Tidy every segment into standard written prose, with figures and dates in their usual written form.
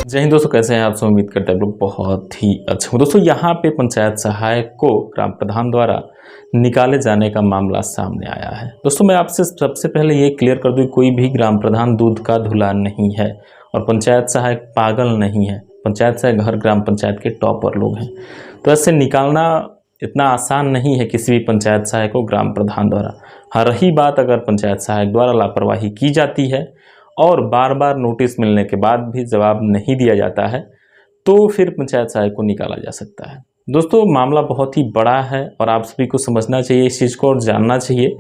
जय हिंद दोस्तों, कैसे हैं आप सब। उम्मीद करते हैं आप लोग बहुत ही अच्छे हो। दोस्तों यहाँ पे पंचायत सहायक को ग्राम प्रधान द्वारा निकाले जाने का मामला सामने आया है। दोस्तों मैं आपसे सबसे पहले ये क्लियर कर दूं, कोई भी ग्राम प्रधान दूध का धुला नहीं है और पंचायत सहायक पागल नहीं है। पंचायत सहायक हर ग्राम पंचायत के टॉपर लोग हैं, तो ऐसे निकालना इतना आसान नहीं है किसी भी पंचायत सहायक को ग्राम प्रधान द्वारा। हाँ, रही बात अगर पंचायत सहायक द्वारा लापरवाही की जाती है और बार बार नोटिस मिलने के बाद भी जवाब नहीं दिया जाता है, तो फिर पंचायत सहायक को निकाला जा सकता है। दोस्तों मामला बहुत ही बड़ा है और आप सभी को समझना चाहिए इस चीज़ को और जानना चाहिए।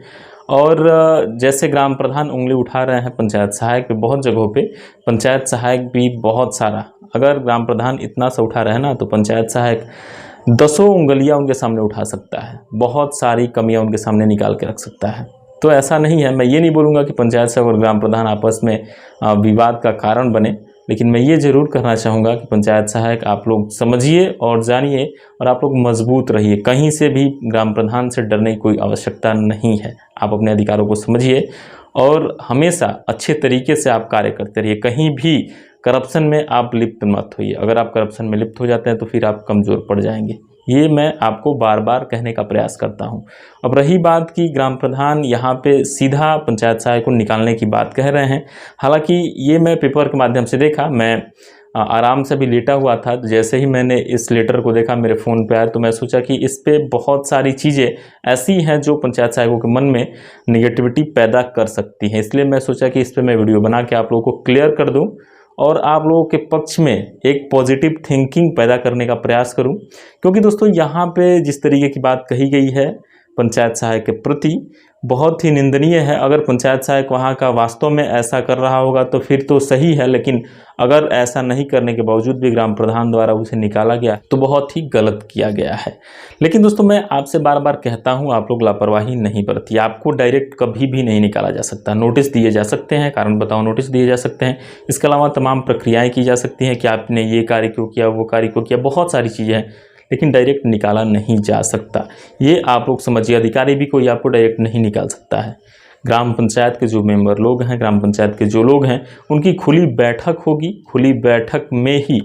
और जैसे ग्राम प्रधान उंगली उठा रहे हैं पंचायत सहायक पे, बहुत जगहों पे पंचायत सहायक भी बहुत सारा, अगर ग्राम प्रधान इतना सा उठा रहे हैं ना, तो पंचायत सहायक दसों उंगलियां उनके सामने उठा सकता है, बहुत सारी कमियां उनके सामने निकाल के रख सकता है। तो ऐसा नहीं है, मैं ये नहीं बोलूँगा कि पंचायत सहायक और ग्राम प्रधान आपस में विवाद का कारण बने, लेकिन मैं ये ज़रूर कहना चाहूँगा कि पंचायत सहायक आप लोग समझिए और जानिए और आप लोग मजबूत रहिए। कहीं से भी ग्राम प्रधान से डरने की कोई आवश्यकता नहीं है। आप अपने अधिकारों को समझिए और हमेशा अच्छे तरीके से आप कार्य करते रहिए। कहीं भी करप्शन में आप लिप्त मत होइए। अगर आप करप्शन में लिप्त हो जाते हैं तो फिर आप कमज़ोर पड़ जाएंगे। ये मैं आपको बार बार कहने का प्रयास करता हूं। अब रही बात कि ग्राम प्रधान यहाँ पे सीधा पंचायत सहायक को निकालने की बात कह रहे हैं, हालांकि ये मैं पेपर के माध्यम से देखा, मैं आराम से भी लेटा हुआ था, तो जैसे ही मैंने इस लेटर को देखा मेरे फ़ोन पे आया, तो मैं सोचा कि इस पे बहुत सारी चीज़ें ऐसी हैं जो पंचायत सहायकों के मन में निगेटिविटी पैदा कर सकती हैं। इसलिए मैं सोचा कि इस पर मैं वीडियो बना के आप लोगों को क्लियर कर दूँ और आप लोगों के पक्ष में एक पॉजिटिव थिंकिंग पैदा करने का प्रयास करूं। क्योंकि दोस्तों यहाँ पे जिस तरीके की बात कही गई है पंचायत सहायक के प्रति, बहुत ही निंदनीय है। अगर पंचायत सहायक वहाँ का वास्तव में ऐसा कर रहा होगा तो फिर तो सही है, लेकिन अगर ऐसा नहीं करने के बावजूद भी ग्राम प्रधान द्वारा उसे निकाला गया तो बहुत ही गलत किया गया है। लेकिन दोस्तों मैं आपसे बार बार कहता हूँ, आप लोग लापरवाही नहीं बरतिए। आपको डायरेक्ट कभी भी नहीं निकाला जा सकता। नोटिस दिए जा सकते हैं, कारण बताओ नोटिस दिए जा सकते हैं। इसके अलावा तमाम प्रक्रियाएँ की जा सकती हैं कि आपने ये कार्य क्यों किया, वो कार्य क्यों किया, बहुत सारी चीज़ें हैं, लेकिन डायरेक्ट निकाला नहीं जा सकता। ये आप लोग समझिए। अधिकारी भी कोई आपको डायरेक्ट नहीं निकाल सकता है। ग्राम पंचायत के जो मेंबर लोग हैं, ग्राम पंचायत के जो लोग हैं, उनकी खुली बैठक होगी। खुली बैठक में ही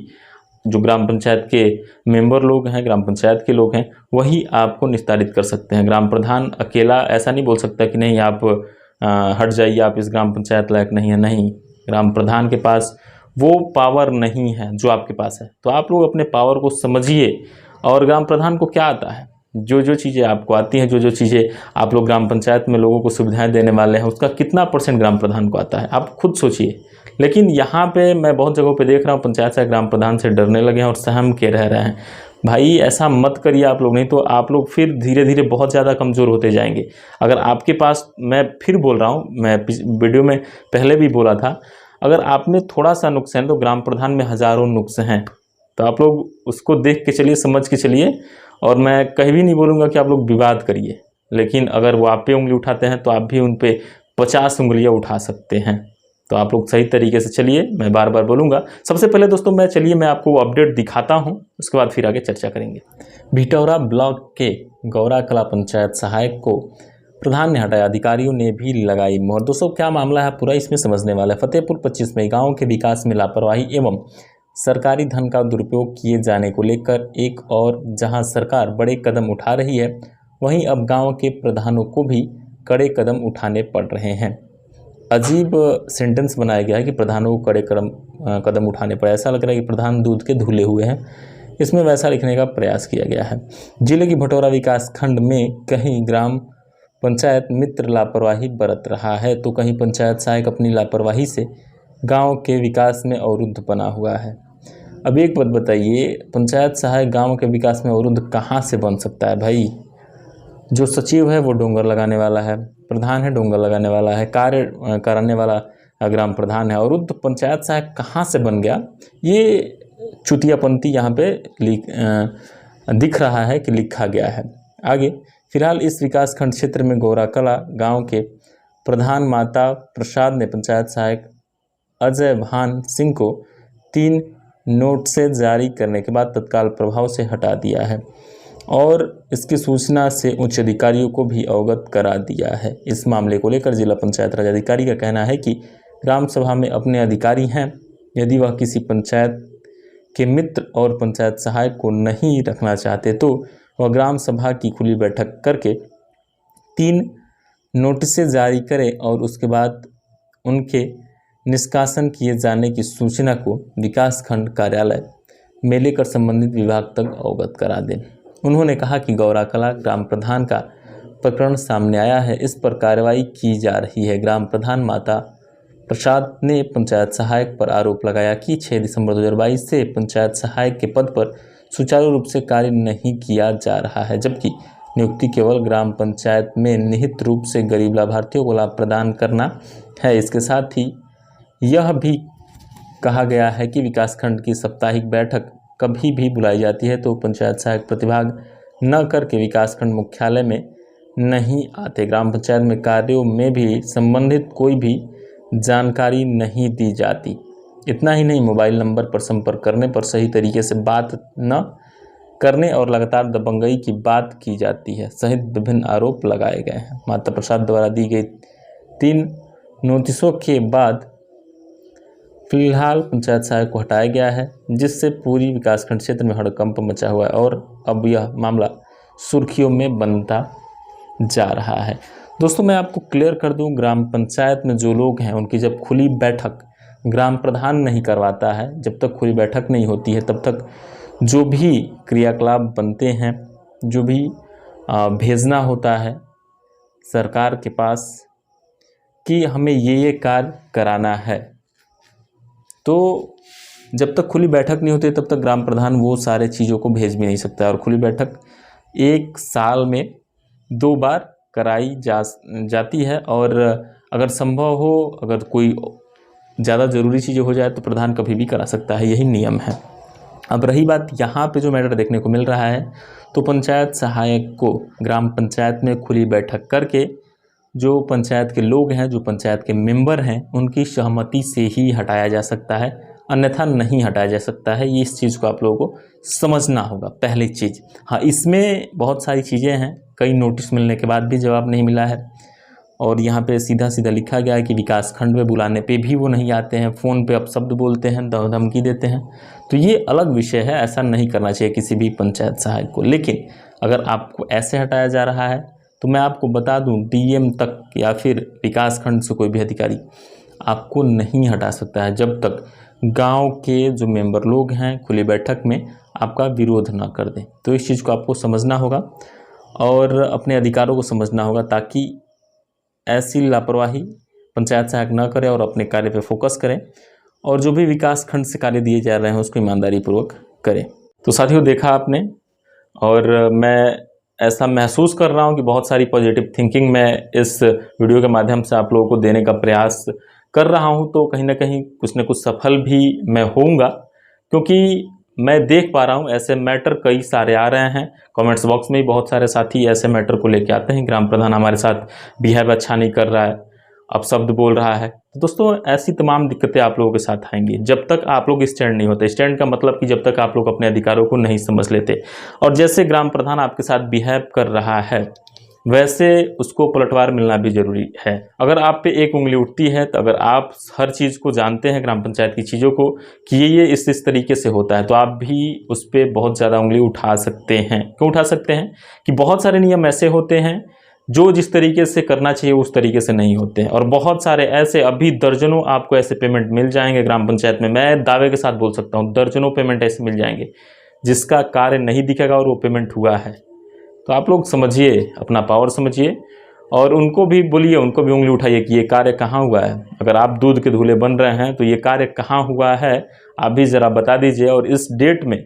जो ग्राम पंचायत के मेंबर लोग हैं, ग्राम पंचायत के लोग हैं, वही आपको निस्तारित कर सकते हैं। ग्राम प्रधान अकेला ऐसा नहीं बोल सकता कि नहीं आप हट जाइए, आप इस ग्राम पंचायत लायक नहीं है। नहीं, ग्राम प्रधान के पास वो पावर नहीं है जो आपके पास है। तो आप लोग अपने पावर को समझिए। और ग्राम प्रधान को क्या आता है, जो जो चीज़ें आपको आती हैं, जो जो चीज़ें आप लोग ग्राम पंचायत में लोगों को सुविधाएं देने वाले हैं, उसका कितना % ग्राम प्रधान को आता है, आप खुद सोचिए। लेकिन यहाँ पे मैं बहुत जगहों पे देख रहा हूँ पंचायत से ग्राम प्रधान से डरने लगे हैं और सहम के रह रहे हैं। भाई ऐसा मत करिए आप लोग, नहीं तो आप लोग फिर धीरे धीरे बहुत ज़्यादा कमज़ोर होते जाएंगे। अगर आपके पास, मैं फिर बोल रहा हूँ, मैं वीडियो में पहले भी बोला था, अगर आप में थोड़ा सा नुक्स है तो ग्राम प्रधान में हज़ारों नुक्स हैं। तो आप लोग उसको देख के चलिए, समझ के चलिए। और मैं कहीं भी नहीं बोलूँगा कि आप लोग विवाद करिए, लेकिन अगर वो आप पे उंगली उठाते हैं तो आप भी उन पे 50 उंगलियाँ उठा सकते हैं। तो आप लोग सही तरीके से चलिए, मैं बार बार बोलूँगा। सबसे पहले दोस्तों मैं आपको अपडेट दिखाता हूँ, उसके बाद फिर आगे चर्चा करेंगे। भिटौरा ब्लॉक के गौरा कला पंचायत सहायक को प्रधान ने हटाया, अधिकारियों ने भी लगाई मोहर। दोस्तों क्या मामला है पूरा इसमें समझने वाला है। फतेहपुर 25 में गाँव के विकास में लापरवाही एवं सरकारी धन का दुरुपयोग किए जाने को लेकर एक और जहां सरकार बड़े कदम उठा रही है, वहीं अब गांव के प्रधानों को भी कड़े कदम उठाने पड़ रहे हैं। अजीब सेंटेंस बनाया गया है कि प्रधानों को कड़े कदम उठाने पड़े। ऐसा लग रहा है कि प्रधान दूध के धुले हुए हैं, इसमें वैसा लिखने का प्रयास किया गया है। जिले की भटौरा विकास खंड में कहीं ग्राम पंचायत मित्र लापरवाही बरत रहा है तो कहीं पंचायत सहायक अपनी लापरवाही से गांव के विकास में अवरुद्ध बना हुआ है। अब एक बात बताइए, पंचायत सहायक गांव के विकास में अवरुद्ध कहां से बन सकता है भाई? जो सचिव है वो डोंगर लगाने वाला है, प्रधान है डोंगर लगाने वाला है, कार्य कराने वाला ग्राम प्रधान है। अवरुद्ध पंचायत सहायक कहां से बन गया? ये चुतियापंती यहाँ पे दिख रहा है कि लिखा गया है। आगे, फिलहाल इस विकास खंड क्षेत्र में गौरा कला गाँव के प्रधान माता प्रसाद ने पंचायत सहायक अजय भान सिंह को 3 नोटिस जारी करने के बाद तत्काल प्रभाव से हटा दिया है और इसकी सूचना से उच्च अधिकारियों को भी अवगत करा दिया है। इस मामले को लेकर जिला पंचायत राज अधिकारी का कहना है कि ग्राम सभा में अपने अधिकारी हैं, यदि वह किसी पंचायत के मित्र और पंचायत सहायक को नहीं रखना चाहते तो वह ग्राम सभा की खुली बैठक करके 3 नोटिसें जारी करे और उसके बाद उनके निष्कासन किए जाने की सूचना को विकास खंड कार्यालय में लेकर संबंधित विभाग तक अवगत करा दें। उन्होंने कहा कि गौरा कला ग्राम प्रधान का प्रकरण सामने आया है, इस पर कार्रवाई की जा रही है। ग्राम प्रधान माता प्रसाद ने पंचायत सहायक पर आरोप लगाया कि 6 दिसंबर 2022 से पंचायत सहायक के पद पर सुचारू रूप से कार्य नहीं किया जा रहा है, जबकि नियुक्ति केवल ग्राम पंचायत में निहित रूप से गरीब लाभार्थियों को लाभ प्रदान करना है। इसके साथ ही यह भी कहा गया है कि विकासखंड की साप्ताहिक बैठक कभी भी बुलाई जाती है तो पंचायत सहायक प्रतिभाग न करके विकासखंड मुख्यालय में नहीं आते। ग्राम पंचायत में कार्यों में भी संबंधित कोई भी जानकारी नहीं दी जाती। इतना ही नहीं, मोबाइल नंबर पर संपर्क करने पर सही तरीके से बात न करने और लगातार दबंगई की बात की जाती है सहित विभिन्न आरोप लगाए गए हैं। माता प्रसाद द्वारा दी गई 3 नोटिसों के बाद फिलहाल पंचायत सहायक को हटाया गया है, जिससे पूरी विकासखंड क्षेत्र में हड़कंप मचा हुआ है और अब यह मामला सुर्खियों में बनता जा रहा है। दोस्तों, मैं आपको क्लियर कर दूं, ग्राम पंचायत में जो लोग हैं उनकी जब खुली बैठक ग्राम प्रधान नहीं करवाता है, जब तक खुली बैठक नहीं होती है तब तक जो भी क्रियाकलाप बनते हैं, जो भी भेजना होता है सरकार के पास कि हमें ये कार्य कराना है, तो जब तक खुली बैठक नहीं होती तब तक ग्राम प्रधान वो सारे चीज़ों को भेज भी नहीं सकता है। और खुली बैठक 1 साल में 2 बार कराई जाती है और अगर संभव हो, अगर कोई ज़्यादा ज़रूरी चीज़ें हो जाए तो प्रधान कभी भी करा सकता है, यही नियम है। अब रही बात यहाँ पे जो मैटर देखने को मिल रहा है, तो पंचायत सहायक को ग्राम पंचायत में खुली बैठक करके जो पंचायत के लोग हैं, जो पंचायत के मेंबर हैं, उनकी सहमति से ही हटाया जा सकता है, अन्यथा नहीं हटाया जा सकता है। ये इस चीज़ को आप लोगों को समझना होगा, पहली चीज़। हाँ, इसमें बहुत सारी चीज़ें हैं, कई नोटिस मिलने के बाद भी जवाब नहीं मिला है और यहाँ पे सीधा सीधा लिखा गया है कि विकास खंड में बुलाने पे भी वो नहीं आते हैं, फ़ोन पे अपशब्द बोलते हैं, धमकी देते हैं। तो ये अलग विषय है, ऐसा नहीं करना चाहिए किसी भी पंचायत सहायक को। लेकिन अगर आपको ऐसे हटाया जा रहा है तो मैं आपको बता दूं, डीएम तक या फिर विकास खंड से कोई भी अधिकारी आपको नहीं हटा सकता है जब तक गांव के जो मेंबर लोग हैं खुली बैठक में आपका विरोध ना कर दें। तो इस चीज़ को आपको समझना होगा और अपने अधिकारों को समझना होगा, ताकि ऐसी लापरवाही पंचायत सहायक ना करें और अपने कार्य पे फोकस करें और जो भी विकास खंड से कार्य दिए जा रहे हैं उसको ईमानदारी पूर्वक करें। तो साथियों, देखा आपने, और मैं ऐसा महसूस कर रहा हूं कि बहुत सारी पॉजिटिव थिंकिंग मैं इस वीडियो के माध्यम से आप लोगों को देने का प्रयास कर रहा हूं, तो कहीं ना कहीं कुछ न कुछ सफल भी मैं होऊंगा, क्योंकि मैं देख पा रहा हूं ऐसे मैटर कई सारे आ रहे हैं। कमेंट्स बॉक्स में भी बहुत सारे साथी ऐसे मैटर को लेके आते हैं, ग्राम प्रधान हमारे साथ बिहेव अच्छा नहीं कर रहा है, अपशब्द बोल रहा है। तो दोस्तों, ऐसी तमाम दिक्कतें आप लोगों के साथ आएंगी जब तक आप लोग स्टैंड नहीं होते। स्टैंड का मतलब कि जब तक आप लोग अपने अधिकारों को नहीं समझ लेते। और जैसे ग्राम प्रधान आपके साथ बिहेव कर रहा है, वैसे उसको पलटवार मिलना भी जरूरी है। अगर आप पे एक उंगली उठती है, तो अगर आप हर चीज़ को जानते हैं ग्राम पंचायत की चीज़ों को कि ये इस तरीके से होता है, तो आप भी उस पर बहुत ज़्यादा उंगली उठा सकते हैं। क्यों उठा सकते हैं? कि बहुत सारे नियम ऐसे होते हैं जो जिस तरीके से करना चाहिए उस तरीके से नहीं होते हैं, और बहुत सारे ऐसे, अभी दर्जनों आपको ऐसे पेमेंट मिल जाएंगे ग्राम पंचायत में। मैं दावे के साथ बोल सकता हूँ, दर्जनों पेमेंट ऐसे मिल जाएंगे जिसका कार्य नहीं दिखेगा और वो पेमेंट हुआ है। तो आप लोग समझिए, अपना पावर समझिए और उनको भी बोलिए, उनको भी उंगली उठाइए कि ये कार्य कहाँ हुआ है। अगर आप दूध के धूले बन रहे हैं तो ये कार्य कहाँ हुआ है आप भी ज़रा बता दीजिए, और इस डेट में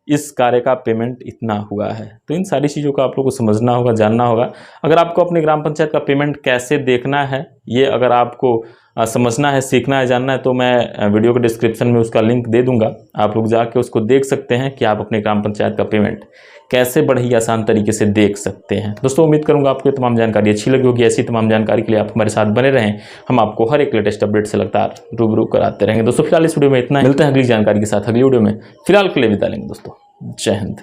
इस कार्य का पेमेंट इतना हुआ है। तो इन सारी चीज़ों को आप लोगों को समझना होगा, जानना होगा। अगर आपको अपने ग्राम पंचायत का पेमेंट कैसे देखना है, ये अगर आपको समझना है, सीखना है, जानना है, तो मैं वीडियो के डिस्क्रिप्शन में उसका लिंक दे दूंगा। आप लोग जाके उसको देख सकते हैं कि आप अपने ग्राम पंचायत का पेमेंट कैसे बढ़िया आसान तरीके से देख सकते हैं। दोस्तों, उम्मीद करूंगा आपको ये तमाम जानकारी अच्छी लगी होगी। ऐसी तमाम जानकारी के लिए आप हमारे साथ बने रहें, हम आपको हर एक लेटेस्ट अपडेट से लगातार रूबरू कराते रहेंगे। दोस्तों, फिलहाल इस वीडियो में इतना ही, मिलते हैं अगली जानकारी के साथ अगली वीडियो में। फिलहाल के लिए विदा लेंगे दोस्तों, जय हिंद।